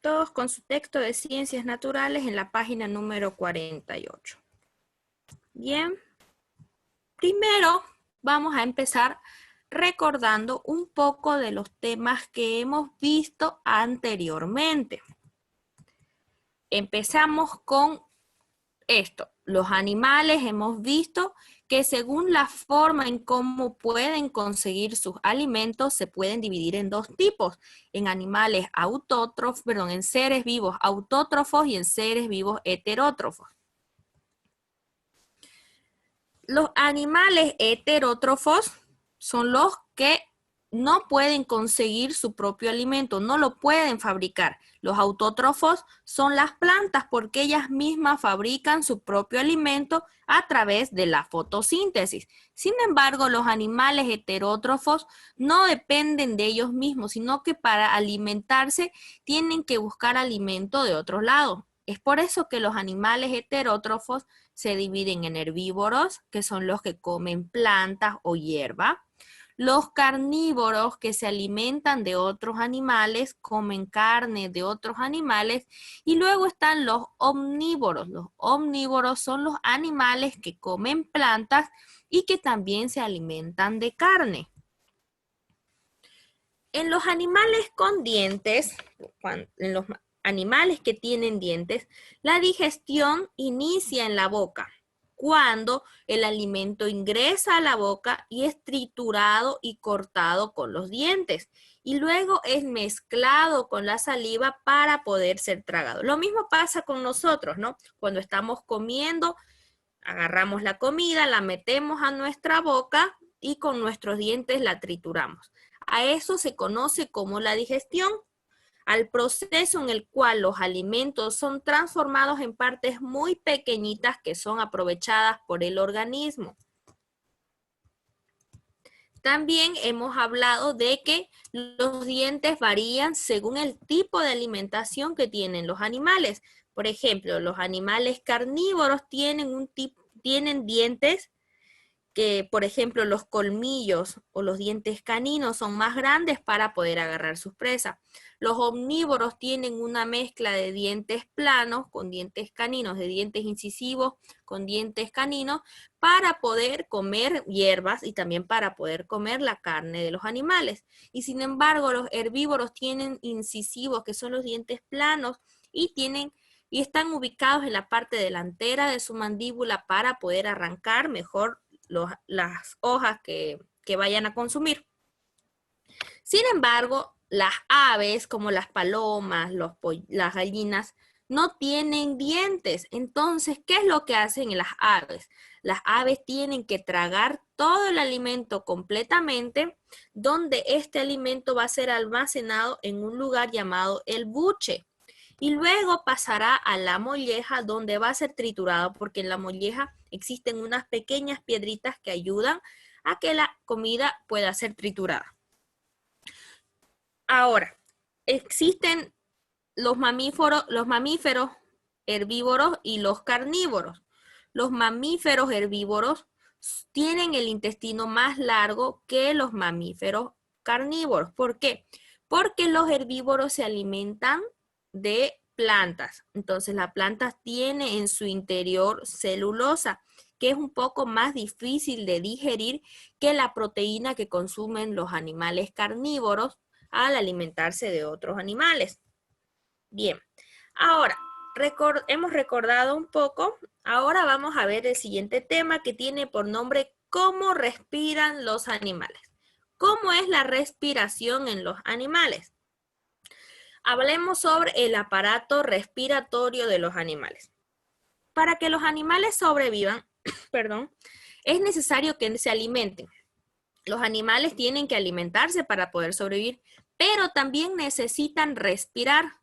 todos con su texto de Ciencias Naturales en la página número 48. Bien, primero vamos a empezar recordando un poco de los temas que hemos visto anteriormente. Empezamos con esto. Los animales hemos visto que según la forma en cómo pueden conseguir sus alimentos se pueden dividir en dos tipos, en animales autótrofos, perdón, en seres vivos autótrofos y en seres vivos heterótrofos. Los animales heterótrofos son los que no pueden conseguir su propio alimento, no lo pueden fabricar. Los autótrofos son las plantas porque ellas mismas fabrican su propio alimento a través de la fotosíntesis. Sin embargo, los animales heterótrofos no dependen de ellos mismos, sino que para alimentarse tienen que buscar alimento de otros lados. Es por eso que los animales heterótrofos se dividen en herbívoros, que son los que comen plantas o hierba. Los carnívoros, que se alimentan de otros animales, comen carne de otros animales. Y luego están los omnívoros. Los omnívoros son los animales que comen plantas y que también se alimentan de carne. En los animales con dientes, en los animales que tienen dientes, la digestión inicia en la boca, cuando el alimento ingresa a la boca y es triturado y cortado con los dientes, y luego es mezclado con la saliva para poder ser tragado. Lo mismo pasa con nosotros, ¿no? Cuando estamos comiendo, agarramos la comida, la metemos a nuestra boca y con nuestros dientes la trituramos. A eso se conoce como la digestión, al proceso en el cual los alimentos son transformados en partes muy pequeñitas que son aprovechadas por el organismo. También hemos hablado de que los dientes varían según el tipo de alimentación que tienen los animales. Por ejemplo, los animales carnívoros tienen dientes que, por ejemplo, los colmillos o los dientes caninos son más grandes para poder agarrar sus presas. Los omnívoros tienen una mezcla de dientes planos con dientes caninos, de dientes incisivos con dientes caninos, para poder comer hierbas y también para poder comer la carne de los animales. Y sin embargo, los herbívoros tienen incisivos, que son los dientes planos, y están ubicados en la parte delantera de su mandíbula para poder arrancar mejor las hojas que vayan a consumir. Sin embargo, las aves, como las palomas, las gallinas, no tienen dientes. Entonces, ¿qué es lo que hacen las aves? Las aves tienen que tragar todo el alimento completamente, donde este alimento va a ser almacenado en un lugar llamado el buche. Y luego pasará a la molleja, donde va a ser triturado, porque en la molleja existen unas pequeñas piedritas que ayudan a que la comida pueda ser triturada. Ahora, existen los mamíferos herbívoros y los carnívoros. Los mamíferos herbívoros tienen el intestino más largo que los mamíferos carnívoros. ¿Por qué? Porque los herbívoros se alimentan de plantas. Entonces, la planta tiene en su interior celulosa, que es un poco más difícil de digerir que la proteína que consumen los animales carnívoros al alimentarse de otros animales. Bien, ahora hemos recordado un poco. Ahora vamos a ver el siguiente tema, que tiene por nombre ¿cómo respiran los animales? ¿Cómo es la respiración en los animales? Hablemos sobre el aparato respiratorio de los animales. Para que los animales sobrevivan, es necesario que se alimenten. Los animales tienen que alimentarse para poder sobrevivir, pero también necesitan respirar.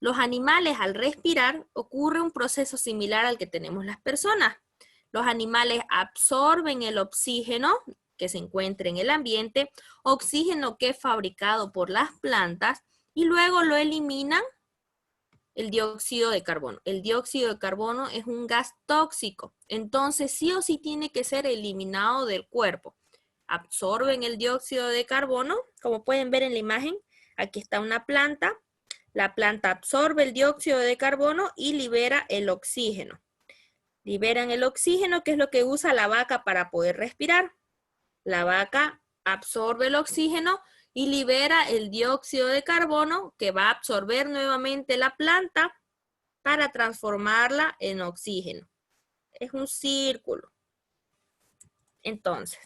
Los animales, al respirar, ocurre un proceso similar al que tenemos las personas. Los animales absorben el oxígeno que se encuentra en el ambiente, oxígeno que es fabricado por las plantas, y luego lo eliminan el dióxido de carbono. El dióxido de carbono es un gas tóxico, entonces sí o sí tiene que ser eliminado del cuerpo. Absorben el dióxido de carbono, como pueden ver en la imagen, aquí está una planta. La planta absorbe el dióxido de carbono y libera el oxígeno. Liberan el oxígeno, que es lo que usa la vaca para poder respirar. La vaca absorbe el oxígeno y libera el dióxido de carbono que va a absorber nuevamente la planta para transformarla en oxígeno. Es un círculo. Entonces,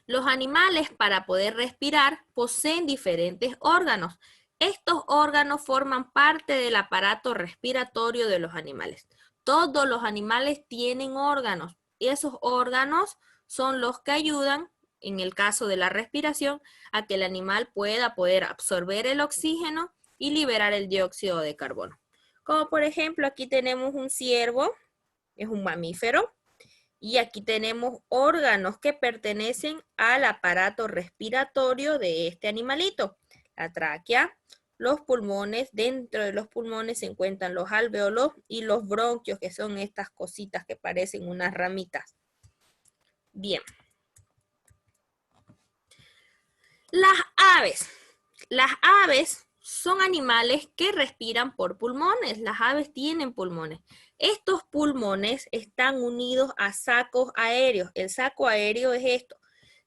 los animales para poder respirar poseen diferentes órganos. Estos órganos forman parte del aparato respiratorio de los animales. Todos los animales tienen órganos y esos órganos son los que ayudan, en el caso de la respiración, a que el animal pueda poder absorber el oxígeno y liberar el dióxido de carbono. Como por ejemplo, aquí tenemos un ciervo, es un mamífero. Y aquí tenemos órganos que pertenecen al aparato respiratorio de este animalito. La tráquea, los pulmones, dentro de los pulmones se encuentran los alvéolos y los bronquios, que son estas cositas que parecen unas ramitas. Bien. Las aves. Las aves son animales que respiran por pulmones. Las aves tienen pulmones. Estos pulmones están unidos a sacos aéreos. El saco aéreo es esto.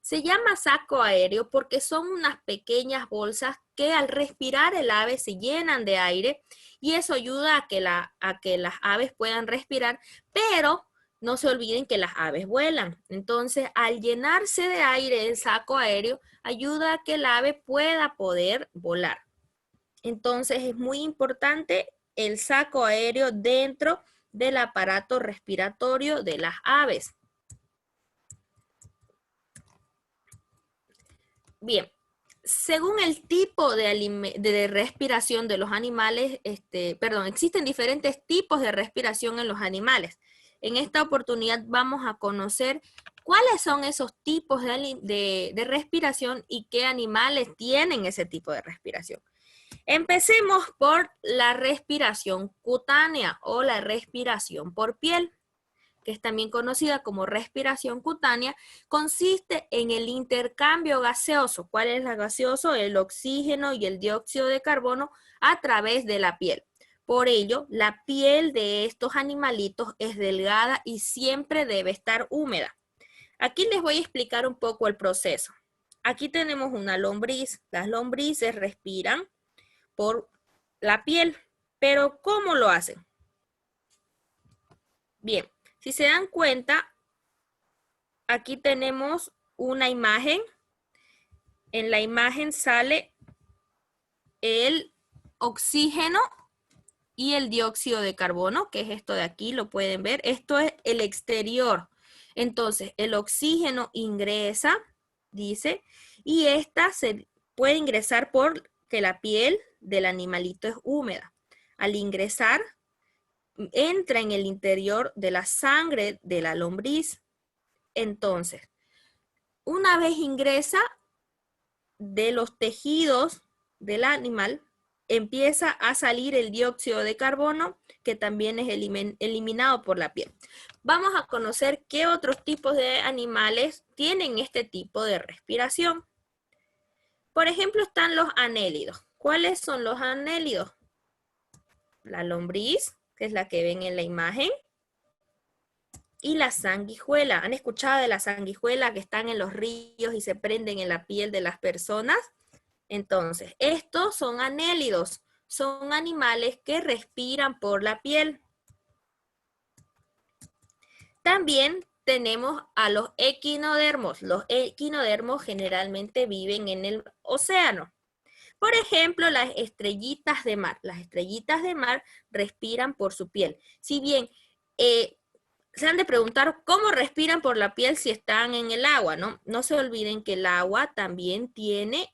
Se llama saco aéreo porque son unas pequeñas bolsas que al respirar el ave se llenan de aire y eso ayuda a que las aves puedan respirar, pero no se olviden que las aves vuelan. Entonces, al llenarse de aire el saco aéreo, ayuda a que el ave pueda poder volar. Entonces, es muy importante el saco aéreo dentro del aparato respiratorio de las aves. Bien, según el tipo de respiración de los animales, existen diferentes tipos de respiración en los animales. En esta oportunidad vamos a conocer cuáles son esos tipos de respiración y qué animales tienen ese tipo de respiración. Empecemos por la respiración cutánea o la respiración por piel, que es también conocida como respiración cutánea, consiste en el intercambio gaseoso. ¿Cuál es el gaseoso? El oxígeno y el dióxido de carbono a través de la piel. Por ello, la piel de estos animalitos es delgada y siempre debe estar húmeda. Aquí les voy a explicar un poco el proceso. Aquí tenemos una lombriz. Las lombrices respiran por la piel, pero ¿cómo lo hacen? Bien, si se dan cuenta, aquí tenemos una imagen. En la imagen sale el oxígeno y el dióxido de carbono, que es esto de aquí, lo pueden ver. Esto es el exterior. Entonces, el oxígeno ingresa, dice, y esta se puede ingresar porque la piel del animalito es húmeda. Al ingresar, entra en el interior de la sangre de la lombriz. Entonces, una vez ingresa de los tejidos del animal, empieza a salir el dióxido de carbono, que también es eliminado por la piel. Vamos a conocer qué otros tipos de animales tienen este tipo de respiración. Por ejemplo, están los anélidos. ¿Cuáles son los anélidos? La lombriz, que es la que ven en la imagen, y la sanguijuela. ¿Han escuchado de la sanguijuela que están en los ríos y se prenden en la piel de las personas? Entonces, estos son anélidos. Son animales que respiran por la piel. También tenemos a los equinodermos. Los equinodermos generalmente viven en el océano. Por ejemplo, las estrellitas de mar. Las estrellitas de mar respiran por su piel. Si bien se han de preguntar cómo respiran por la piel si están en el agua, ¿no? No se olviden que el agua también tiene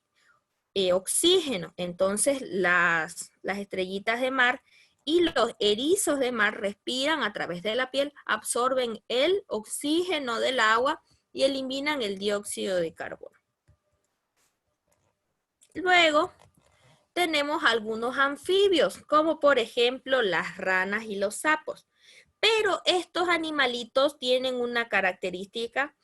oxígeno. Entonces, las estrellitas de mar y los erizos de mar respiran a través de la piel, absorben el oxígeno del agua y eliminan el dióxido de carbono. Luego, tenemos algunos anfibios, como por ejemplo las ranas y los sapos. Pero estos animalitos tienen una característica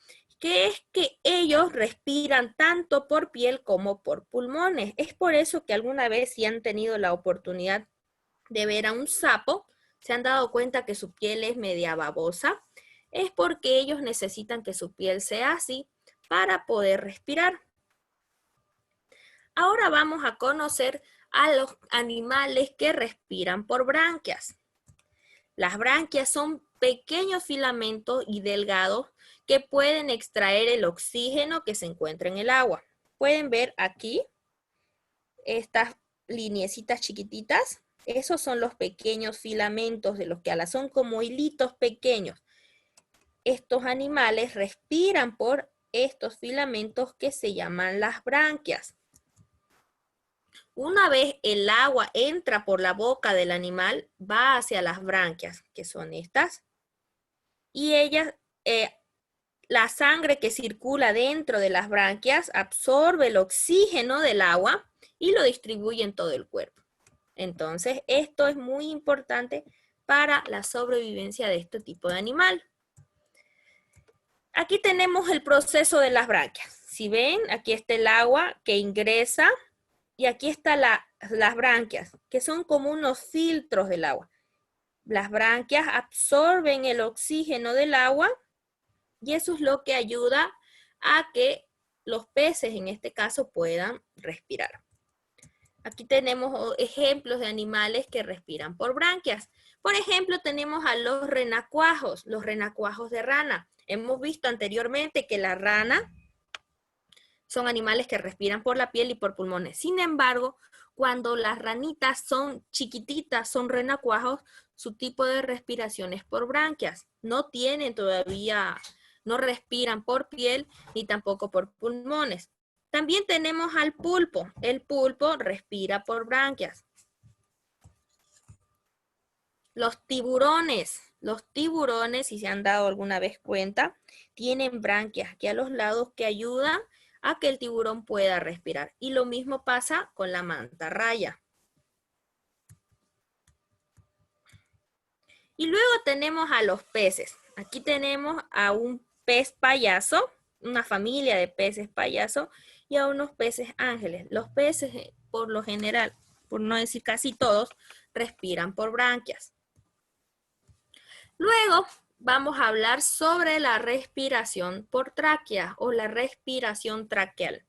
que es que ellos respiran tanto por piel como por pulmones. Es por eso que alguna vez si han tenido la oportunidad de ver a un sapo, se han dado cuenta que su piel es media babosa, es porque ellos necesitan que su piel sea así para poder respirar. Ahora vamos a conocer a los animales que respiran por branquias. Las branquias son pequeños filamentos y delgados que pueden extraer el oxígeno que se encuentra en el agua. Pueden ver aquí estas lineecitas chiquititas. Esos son los pequeños filamentos de los que habla. Son como hilitos pequeños. Estos animales respiran por estos filamentos que se llaman las branquias. Una vez el agua entra por la boca del animal, va hacia las branquias, que son estas, y ellas, la sangre que circula dentro de las branquias absorbe el oxígeno del agua y lo distribuye en todo el cuerpo. Entonces, esto es muy importante para la sobrevivencia de este tipo de animal. Aquí tenemos el proceso de las branquias. Si ven, aquí está el agua que ingresa y aquí están las branquias, que son como unos filtros del agua. Las branquias absorben el oxígeno del agua y eso es lo que ayuda a que los peces, en este caso, puedan respirar. Aquí tenemos ejemplos de animales que respiran por branquias. Por ejemplo, tenemos a los renacuajos de rana. Hemos visto anteriormente que la rana son animales que respiran por la piel y por pulmones. Sin embargo, cuando las ranitas son chiquititas, son renacuajos, su tipo de respiración es por branquias. No tienen todavía, no respiran por piel ni tampoco por pulmones. También tenemos al pulpo. El pulpo respira por branquias. Los tiburones, si se han dado alguna vez cuenta, tienen branquias aquí a los lados que ayudan a que el tiburón pueda respirar. Y lo mismo pasa con la mantarraya. Y luego tenemos a los peces. Aquí tenemos a un pez payaso, una familia de peces payaso, y a unos peces ángeles. Los peces, por lo general, por no decir casi todos, respiran por branquias. Luego vamos a hablar sobre la respiración por tráquea o la respiración traqueal.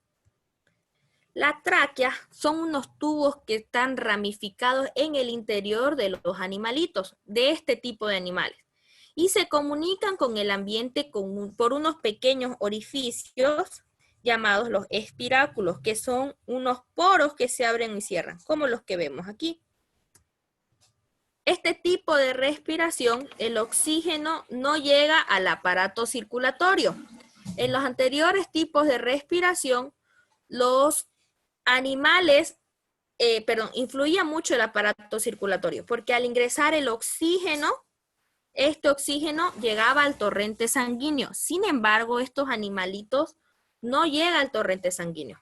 Las tráqueas son unos tubos que están ramificados en el interior de los animalitos, de este tipo de animales, y se comunican con el ambiente por unos pequeños orificios llamados los espiráculos, que son unos poros que se abren y cierran, como los que vemos aquí. Este tipo de respiración, el oxígeno no llega al aparato circulatorio. En los anteriores tipos de respiración, los animales, influía mucho el aparato circulatorio, porque al ingresar el oxígeno, este oxígeno llegaba al torrente sanguíneo. Sin embargo, estos animalitos no llegan al torrente sanguíneo.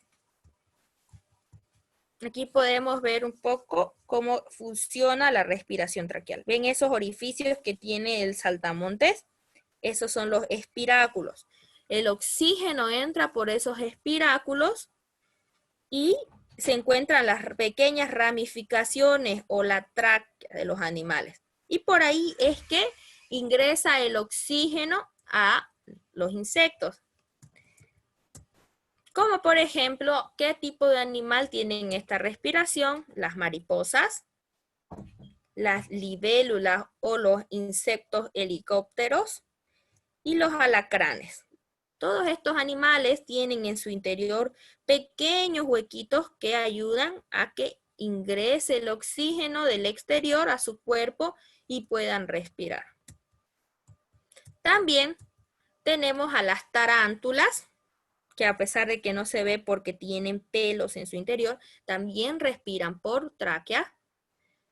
Aquí podemos ver un poco cómo funciona la respiración traqueal. ¿Ven esos orificios que tiene el saltamontes? Esos son los espiráculos. El oxígeno entra por esos espiráculos y se encuentran las pequeñas ramificaciones o la tráquea de los animales. Y por ahí es que ingresa el oxígeno a los insectos. Como por ejemplo, ¿qué tipo de animal tienen esta respiración? Las mariposas, las libélulas o los insectos helicópteros y los alacranes. Todos estos animales tienen en su interior pequeños huequitos que ayudan a que ingrese el oxígeno del exterior a su cuerpo y puedan respirar. También tenemos a las tarántulas, que a pesar de que no se ve porque tienen pelos en su interior, también respiran por tráquea.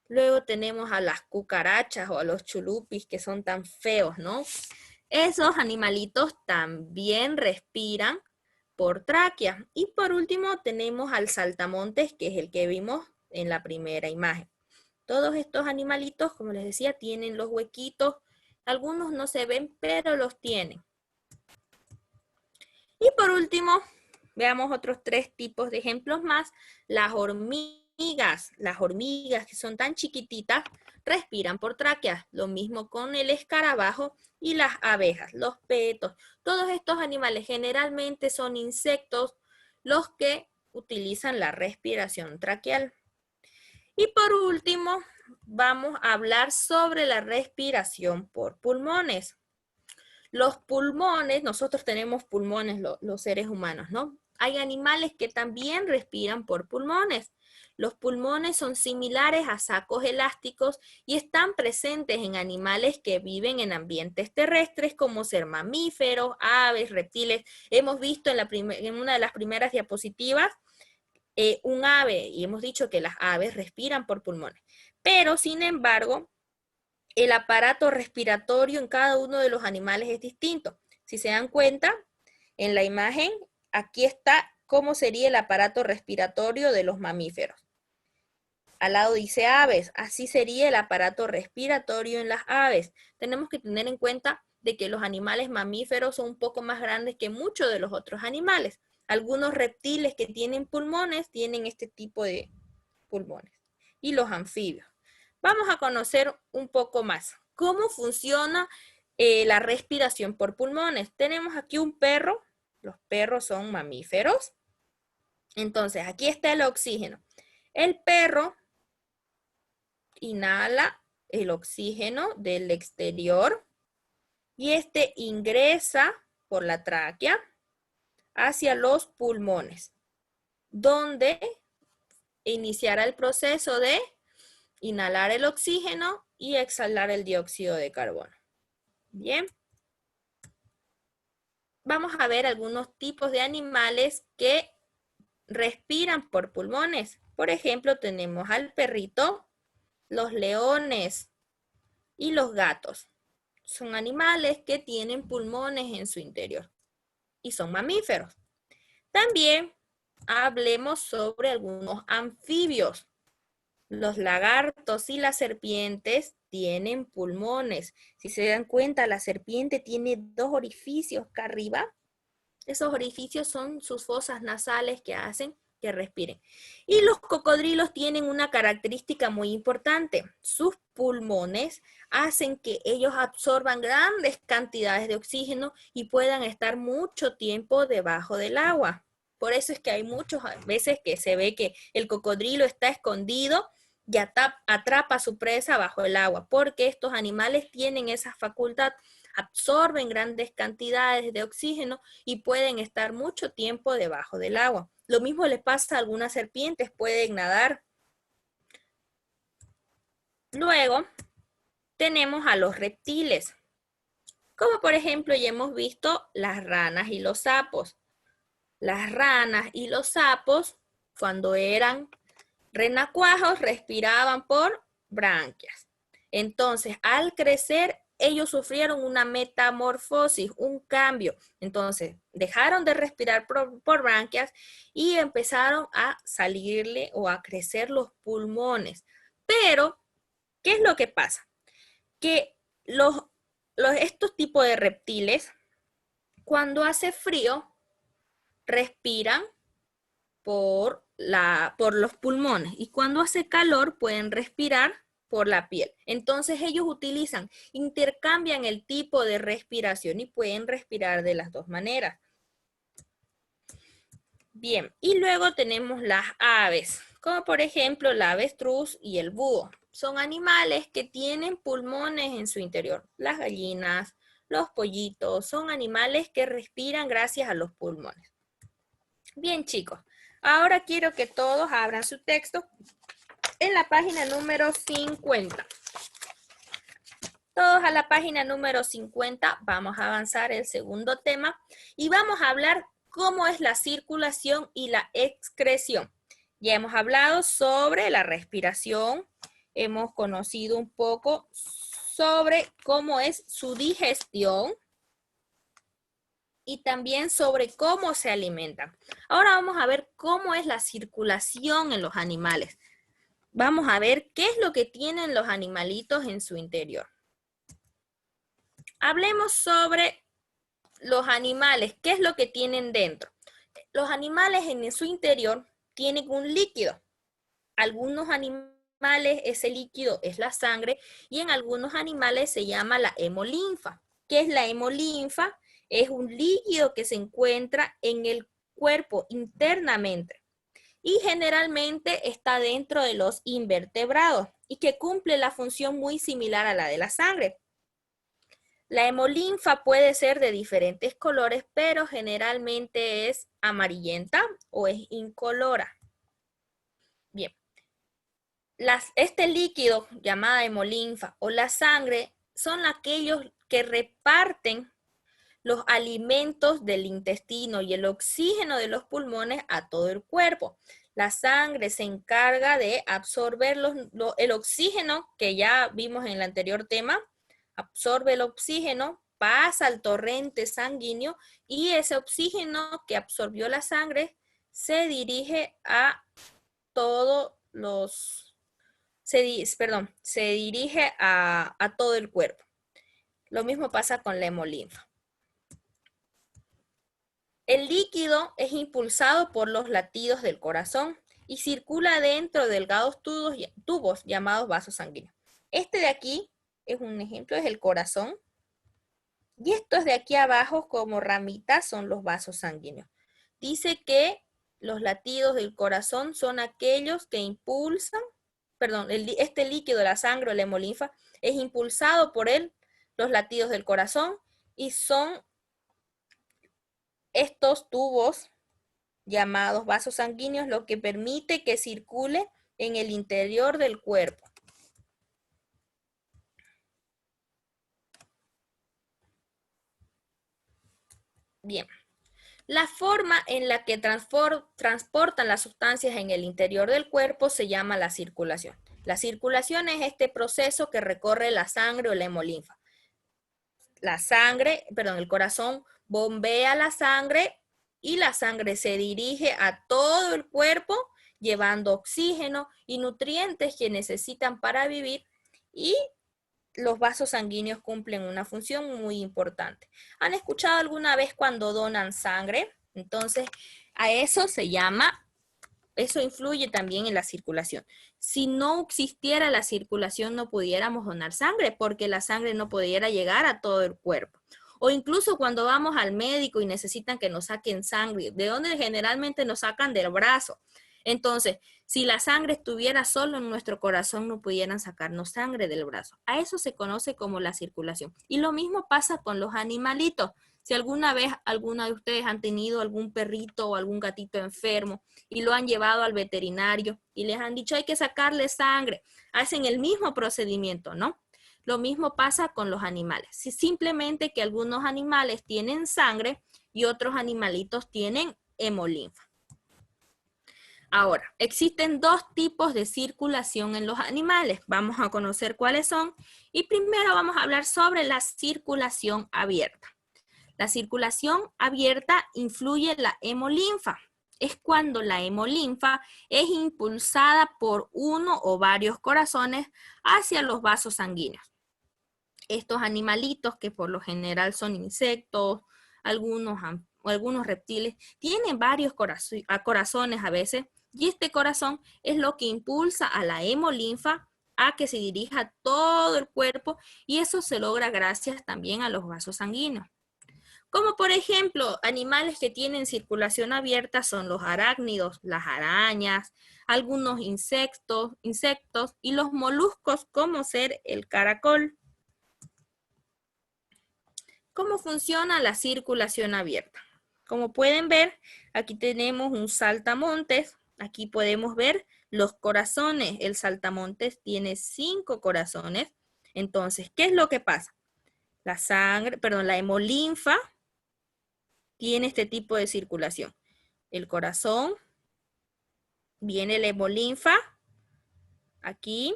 Luego tenemos a las cucarachas o a los chulupis que son tan feos, ¿no? Esos animalitos también respiran por tráquea. Y por último tenemos al saltamontes, que es el que vimos en la primera imagen. Todos estos animalitos, como les decía, tienen los huequitos. Algunos no se ven, pero los tienen. por último, veamos otros 3 tipos de ejemplos más. Las hormigas que son tan chiquititas, respiran por tráqueas. Lo mismo con el escarabajo y las abejas, los petos. Todos estos animales generalmente son insectos los que utilizan la respiración traqueal. Y por último, vamos a hablar sobre la respiración por pulmones. Los pulmones, nosotros tenemos pulmones los seres humanos, ¿no? Hay animales que también respiran por pulmones. Los pulmones son similares a sacos elásticos y están presentes en animales que viven en ambientes terrestres como ser mamíferos, aves, reptiles. Hemos visto en una de las primeras diapositivas un ave y hemos dicho que las aves respiran por pulmones. Pero, sin embargo, el aparato respiratorio en cada uno de los animales es distinto. Si se dan cuenta, en la imagen, aquí está cómo sería el aparato respiratorio de los mamíferos. Al lado dice aves, así sería el aparato respiratorio en las aves. Tenemos que tener en cuenta de que los animales mamíferos son un poco más grandes que muchos de los otros animales. Algunos reptiles que tienen pulmones tienen este tipo de pulmones. Y los anfibios. Vamos a conocer un poco más cómo funciona la respiración por pulmones. Tenemos aquí un perro. Los perros son mamíferos. Entonces, aquí está el oxígeno. El perro inhala el oxígeno del exterior y este ingresa por la tráquea hacia los pulmones, donde iniciará el proceso de inhalar el oxígeno y exhalar el dióxido de carbono. Bien. Vamos a ver algunos tipos de animales que respiran por pulmones. Por ejemplo, tenemos al perrito, los leones y los gatos. Son animales que tienen pulmones en su interior y son mamíferos. También hablemos sobre algunos anfibios. Los lagartos y las serpientes tienen pulmones. Si se dan cuenta, la serpiente tiene 2 orificios acá arriba. Esos orificios son sus fosas nasales que hacen que respiren. Y los cocodrilos tienen una característica muy importante. Sus pulmones hacen que ellos absorban grandes cantidades de oxígeno y puedan estar mucho tiempo debajo del agua. Por eso es que hay muchas veces que se ve que el cocodrilo está escondido y atrapa a su presa bajo el agua, porque estos animales tienen esa facultad, absorben grandes cantidades de oxígeno y pueden estar mucho tiempo debajo del agua. Lo mismo les pasa a algunas serpientes, pueden nadar. Luego tenemos a los reptiles, como por ejemplo ya hemos visto las ranas y los sapos. Las ranas y los sapos, cuando eran renacuajos, respiraban por branquias. Entonces, al crecer, ellos sufrieron una metamorfosis, un cambio. Entonces, dejaron de respirar por branquias y empezaron a salirle o a crecer los pulmones. Pero, ¿qué es lo que pasa? Que estos tipos de reptiles, cuando hace frío, respiran por los pulmones y cuando hace calor pueden respirar por la piel. Entonces ellos intercambian el tipo de respiración y pueden respirar de las 2 maneras. Bien, y luego tenemos las aves, como por ejemplo la avestruz y el búho. Son animales que tienen pulmones en su interior. Las gallinas, los pollitos, son animales que respiran gracias a los pulmones. Bien, chicos, ahora quiero que todos abran su texto en la página número 50. Todos a la página número 50, vamos a avanzar el segundo tema y vamos a hablar cómo es la circulación y la excreción. Ya hemos hablado sobre la respiración, hemos conocido un poco sobre cómo es su digestión y también sobre cómo se alimentan. Ahora vamos a ver cómo es la circulación en los animales. Vamos a ver qué es lo que tienen los animalitos en su interior. Hablemos sobre los animales, ¿qué es lo que tienen dentro? Los animales en su interior tienen un líquido. Algunos animales ese líquido es la sangre y en algunos animales se llama la hemolinfa. ¿Qué es la hemolinfa? Es un líquido que se encuentra en el cuerpo internamente y generalmente está dentro de los invertebrados y que cumple la función muy similar a la de la sangre. La hemolinfa puede ser de diferentes colores, pero generalmente es amarillenta o es incolora. Bien, este líquido llamada hemolinfa o la sangre son aquellos que reparten los alimentos del intestino y el oxígeno de los pulmones a todo el cuerpo. La sangre se encarga de absorber el oxígeno que ya vimos en el anterior tema, absorbe el oxígeno, pasa al torrente sanguíneo y ese oxígeno que absorbió la sangre se dirige a todos los, se dirige a todo el cuerpo. Lo mismo pasa con la hemolinfa. El líquido es impulsado por los latidos del corazón y circula dentro de delgados tubos llamados vasos sanguíneos. Este de aquí es un ejemplo, es el corazón. Y estos de aquí abajo como ramitas son los vasos sanguíneos. Dice que los latidos del corazón son aquellos que impulsan, este líquido, la sangre o la hemolinfa, es impulsado por los latidos del corazón y son estos tubos llamados vasos sanguíneos lo que permite que circule en el interior del cuerpo. Bien, la forma en la que transportan las sustancias en el interior del cuerpo se llama la circulación. La circulación es este proceso que recorre la sangre o la hemolinfa. El corazón bombea la sangre y la sangre se dirige a todo el cuerpo llevando oxígeno y nutrientes que necesitan para vivir y los vasos sanguíneos cumplen una función muy importante. ¿Han escuchado alguna vez cuando donan sangre? Entonces, a eso se llama, eso influye también en la circulación. Si no existiera la circulación, no pudiéramos donar sangre porque la sangre no pudiera llegar a todo el cuerpo. O incluso cuando vamos al médico y necesitan que nos saquen sangre, ¿de dónde generalmente nos sacan? Del brazo. Entonces, si la sangre estuviera solo en nuestro corazón, no pudieran sacarnos sangre del brazo. A eso se conoce como la circulación. Y lo mismo pasa con los animalitos. Si alguna vez alguna de ustedes han tenido algún perrito o algún gatito enfermo y lo han llevado al veterinario y les han dicho hay que sacarle sangre, hacen el mismo procedimiento, ¿no? Lo mismo pasa con los animales. Si simplemente que algunos animales tienen sangre y otros animalitos tienen hemolinfa. Ahora, existen dos tipos de circulación en los animales. Vamos a conocer cuáles son. Y primero vamos a hablar sobre la circulación abierta. La circulación abierta influye en la hemolinfa. Es cuando la hemolinfa es impulsada por uno o varios corazones hacia los vasos sanguíneos. Estos animalitos, que por lo general son insectos, algunos reptiles, tienen varios corazones a veces, y este corazón es lo que impulsa a la hemolinfa a que se dirija a todo el cuerpo, y eso se logra gracias también a los vasos sanguíneos. Como por ejemplo, animales que tienen circulación abierta son los arácnidos, las arañas, algunos insectos y los moluscos como ser el caracol. ¿Cómo funciona la circulación abierta? Como pueden ver, aquí tenemos un saltamontes. Aquí podemos ver los corazones. El saltamontes tiene 5 corazones. Entonces, ¿qué es lo que pasa? La hemolinfa tiene este tipo de circulación. El corazón, viene la hemolinfa, aquí,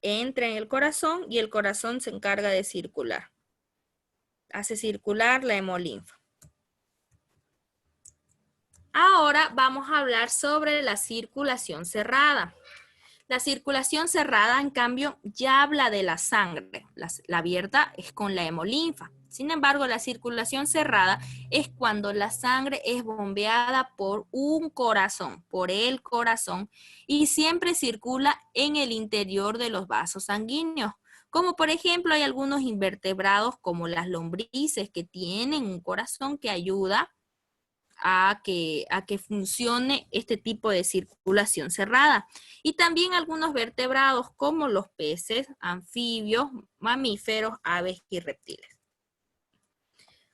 entra en el corazón y el corazón se encarga de circular. Hace circular la hemolinfa. Ahora vamos a hablar sobre la circulación cerrada. La circulación cerrada, en cambio, ya habla de la sangre. La abierta es con la hemolinfa. Sin embargo, la circulación cerrada es cuando la sangre es bombeada por un corazón, por el corazón, y siempre circula en el interior de los vasos sanguíneos. Como por ejemplo, hay algunos invertebrados como las lombrices que tienen un corazón que ayuda a que funcione este tipo de circulación cerrada. Y también algunos vertebrados como los peces, anfibios, mamíferos, aves y reptiles.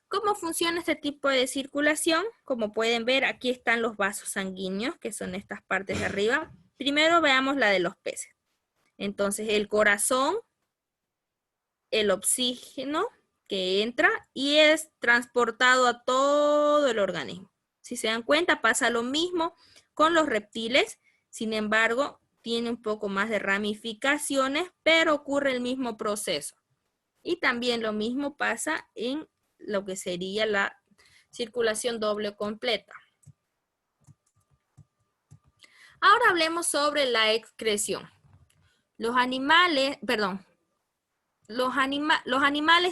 ¿Cómo funciona este tipo de circulación? Como pueden ver, aquí están los vasos sanguíneos, que son estas partes de arriba. Primero veamos la de los peces. Entonces, el corazón, el oxígeno que entra y es transportado a todo el organismo. Si se dan cuenta, pasa lo mismo con los reptiles, sin embargo, tiene un poco más de ramificaciones, pero ocurre el mismo proceso. Y también lo mismo pasa en lo que sería la circulación doble completa. Ahora hablemos sobre la excreción. Los animales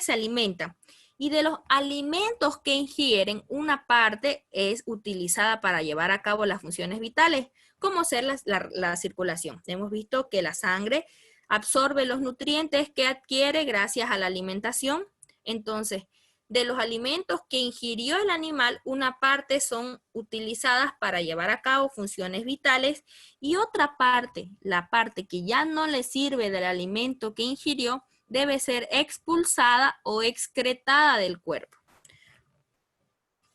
se alimentan y de los alimentos que ingieren, una parte es utilizada para llevar a cabo las funciones vitales, como ser la circulación. Hemos visto que la sangre absorbe los nutrientes que adquiere gracias a la alimentación. Entonces, de los alimentos que ingirió el animal, una parte son utilizadas para llevar a cabo funciones vitales y otra parte, la parte que ya no le sirve del alimento que ingirió, debe ser expulsada o excretada del cuerpo.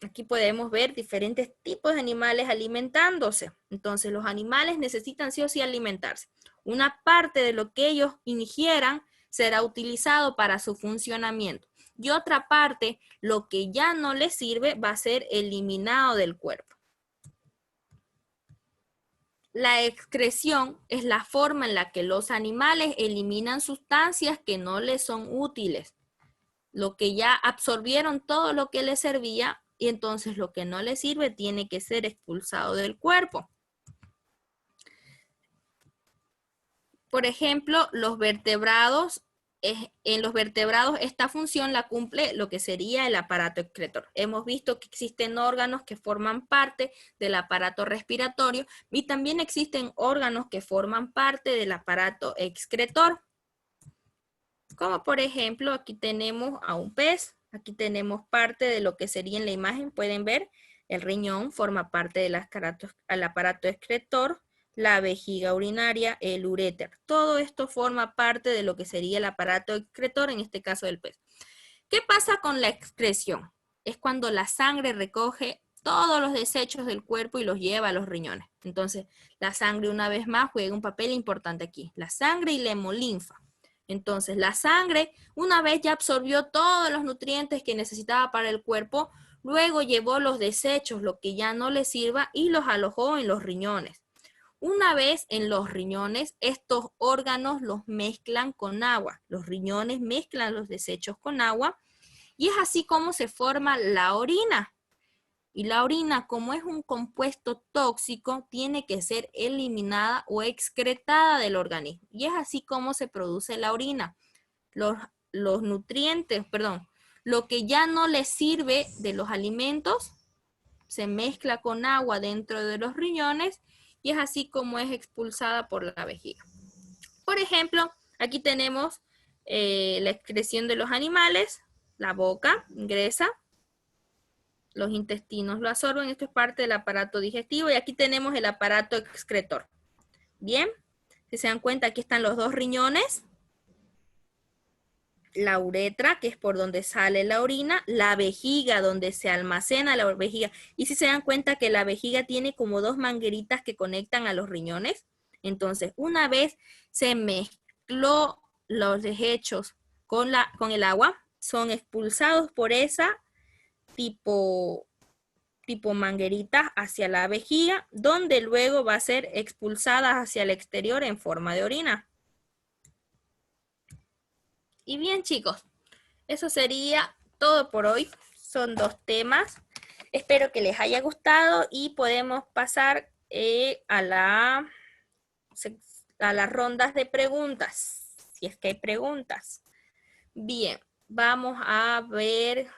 Aquí podemos ver diferentes tipos de animales alimentándose. Entonces, los animales necesitan sí o sí alimentarse. Una parte de lo que ellos ingieran será utilizado para su funcionamiento. Y otra parte, lo que ya no les sirve, va a ser eliminado del cuerpo. La excreción es la forma en la que los animales eliminan sustancias que no les son útiles. Lo que ya absorbieron todo lo que les servía y entonces lo que no les sirve tiene que ser expulsado del cuerpo. Por ejemplo, en los vertebrados esta función la cumple lo que sería el aparato excretor. Hemos visto que existen órganos que forman parte del aparato respiratorio y también existen órganos que forman parte del aparato excretor. Como por ejemplo, aquí tenemos a un pez, aquí tenemos parte de lo que sería en la imagen, pueden ver, el riñón forma parte del aparato excretor, la vejiga urinaria, el uréter. Todo esto forma parte de lo que sería el aparato excretor, en este caso del pez. ¿Qué pasa con la excreción? Es cuando la sangre recoge todos los desechos del cuerpo y los lleva a los riñones. Entonces, la sangre una vez más juega un papel importante aquí. La sangre y la hemolinfa. Entonces, la sangre, una vez ya absorbió todos los nutrientes que necesitaba para el cuerpo, luego llevó los desechos, lo que ya no le sirva, y los alojó en los riñones. Una vez en los riñones, estos órganos los mezclan con agua. Los riñones mezclan los desechos con agua y es así como se forma la orina. Y la orina, como es un compuesto tóxico, tiene que ser eliminada o excretada del organismo. Y es así como se produce la orina. Los nutrientes, lo que ya no les sirve de los alimentos, se mezcla con agua dentro de los riñones y es así como es expulsada por la vejiga. Por ejemplo, aquí tenemos la excreción de los animales, la boca ingresa, los intestinos lo absorben, esto es parte del aparato digestivo y aquí tenemos el aparato excretor. Bien, si se dan cuenta, aquí están los dos riñones, la uretra, que es por donde sale la orina, la vejiga, donde se almacena la vejiga. Y si se dan cuenta que la vejiga tiene como dos mangueritas que conectan a los riñones, entonces una vez se mezcló los desechos con el agua, son expulsados por esa tipo mangueritas hacia la vejiga, donde luego va a ser expulsada hacia el exterior en forma de orina. Y bien, chicos, eso sería todo por hoy. Son 2 temas. Espero que les haya gustado y podemos pasar a a las rondas de preguntas, si es que hay preguntas. Bien, vamos a ver